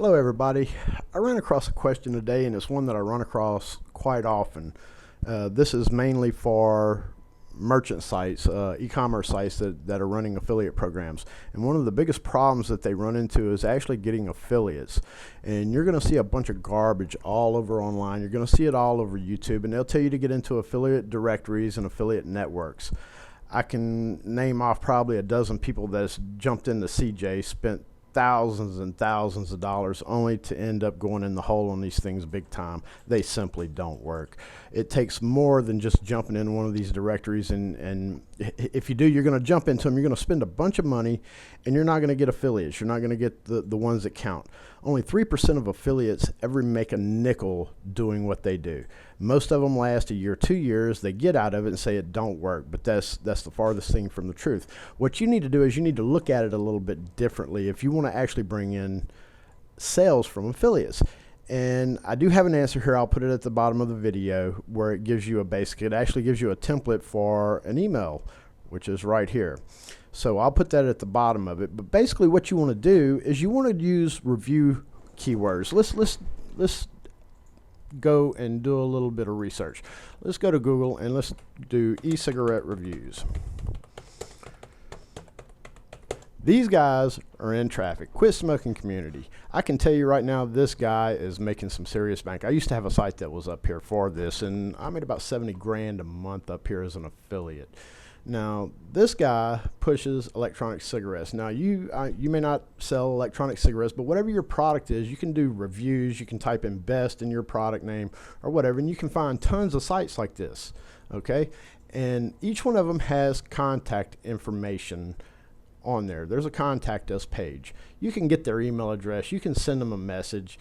Hello everybody. I ran across a question today, and it's one that I run across quite often. This is mainly for merchant sites, e-commerce sites that are running affiliate programs. And one of the biggest problems that they run into is actually getting affiliates. And you're going to see a bunch of garbage all over online. You're going to see it all over YouTube, and they'll tell you to get into affiliate directories and affiliate networks. I can name off probably a dozen people that's jumped into CJ, spent thousands and thousands of dollars only to end up going in the hole on these things big time. They simply don't work. It takes more than just jumping in one of these directories, and if you do, you're going to jump into them, you're going to spend a bunch of money, and you're not going to get affiliates. You're not going to get the ones that count. Only 3% of affiliates ever make a nickel doing what they do. Most of them last a year, 2 years. They get out of it and say it don't work, but that's the farthest thing from the truth. What you need to do is you need to look at it a little bit differently if you want to actually bring in sales from affiliates. And I do have an answer here. I'll put it at the bottom of the video where it gives you it actually gives you a template for an email, which is right here. So I'll put that at the bottom of it. But basically what you want to do is you want to use review keywords. Let's go and do a little bit of research. Let's go to Google and let's do e-cigarette reviews. These guys are in traffic. Quit smoking community. I can tell you right now, this guy is making some serious bank. I used to have a site that was up here for this, and I made about 70 grand a month up here as an affiliate. Now, this guy pushes electronic cigarettes. Now, you may not sell electronic cigarettes, but whatever your product is, you can do reviews. You can type in best in your product name or whatever, and you can find tons of sites like this, okay? And each one of them has contact information on there. There's a contact us page. You can get their email address. You can send them a message.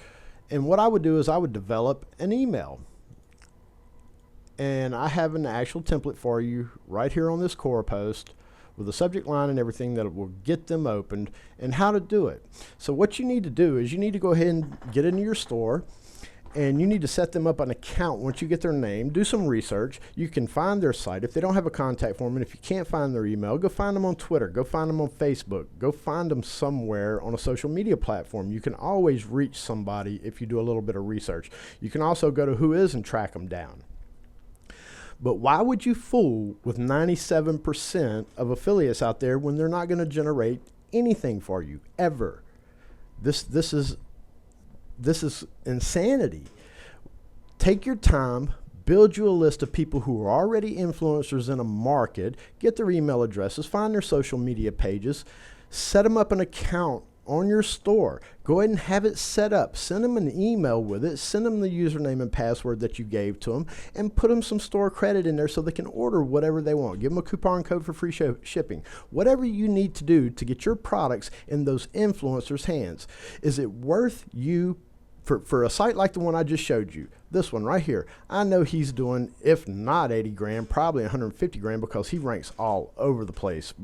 And what I would do is I would develop an email. And I have an actual template for you right here on this Quora post with a subject line and everything that will get them opened and how to do it. So what you need to do is you need to go ahead and get into your store, and you need to set them up an account. Once you get their name, do some research. You can find their site. If they don't have a contact form, and if you can't find their email, go find them on Twitter. Go find them on Facebook. Go find them somewhere on a social media platform. You can always reach somebody if you do a little bit of research. You can also go to Whois and track them down. But why would you fool with 97% of affiliates out there when they're not going to generate anything for you ever? This is insanity. Take your time, build you a list of people who are already influencers in a market, get their email addresses, find their social media pages, set them up an account on your store. Go ahead and have it set up. Send them an email with it. Send them the username and password that you gave to them, and put them some store credit in there so they can order whatever they want. Give them a coupon code for free shipping. Whatever you need to do to get your products in those influencers' hands. Is it worth you, for a site like the one I just showed you, this one right here, I know he's doing, if not 80 grand, probably 150 grand, because he ranks all over the place,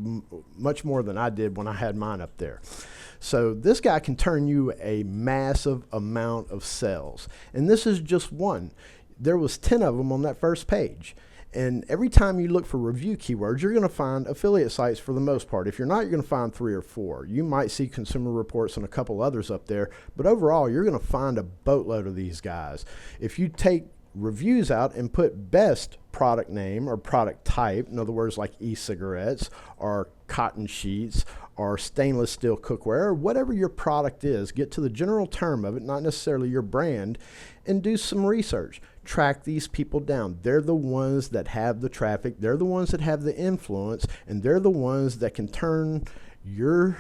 much more than I did when I had mine up there. So this guy can turn you a massive amount of sales. And this is just one. There was 10 of them on that first page. And every time you look for review keywords, you're going to find affiliate sites for the most part. If you're not, you're going to find 3 or 4. You might see Consumer Reports and a couple others up there, but overall, you're going to find a boatload of these guys. If you take reviews out and put best product name or product type, in other words, like e-cigarettes or cotton sheets or stainless steel cookware, or whatever your product is, get to the general term of it, not necessarily your brand, and do some research. Track these people down. They're the ones that have the traffic. They're the ones that have the influence, and they're the ones that can turn your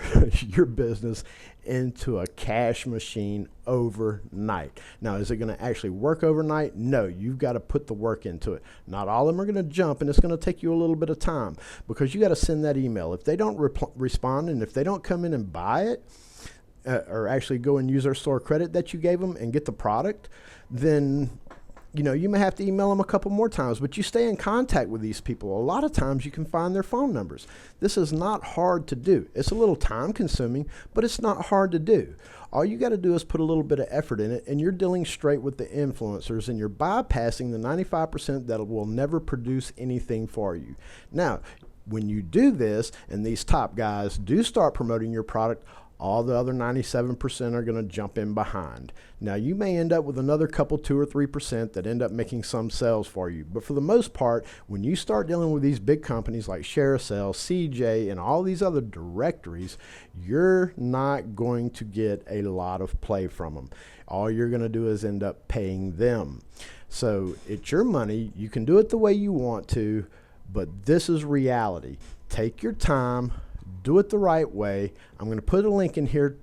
business into a cash machine overnight. Now, is it going to actually work overnight? No, you've got to put the work into it. Not all of them are going to jump, and it's going to take you a little bit of time, because you got to send that email. If they don't respond, and if they don't come in and buy it, or actually go and use their store credit that you gave them and get the product, then you may have to email them a couple more times, but you stay in contact with these people. A lot of times you can find their phone numbers. This is not hard to do. It's a little time consuming, but it's not hard to do. All you got to do is put a little bit of effort in it, and you're dealing straight with the influencers, and you're bypassing the 95% that will never produce anything for you. Now, when you do this, and these top guys do start promoting your product, All the other 97% are going to jump in behind. Now, you may end up with another couple, 2 or 3% that end up making some sales for you. But for the most part, when you start dealing with these big companies like ShareSale, CJ, and all these other directories, you're not going to get a lot of play from them. All you're going to do is end up paying them. So it's your money. You can do it the way you want to, but this is reality. Take your time. Do it the right way. I'm going to put a link in here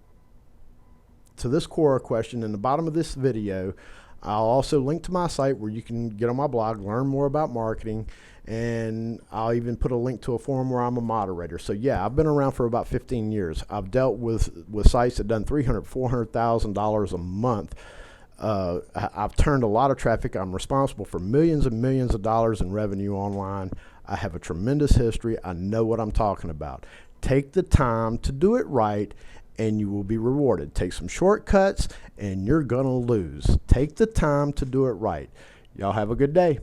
to this Quora question in the bottom of this video. I'll also link to my site where you can get on my blog, learn more about marketing, and I'll even put a link to a forum where I'm a moderator. So yeah, I've been around for about 15 years. I've dealt with sites that done $300,000, $400,000 a month. I've turned a lot of traffic. I'm responsible for millions and millions of dollars in revenue online. I have a tremendous history. I know what I'm talking about. Take the time to do it right, and you will be rewarded. Take some shortcuts, and you're going to lose. Take the time to do it right. Y'all have a good day.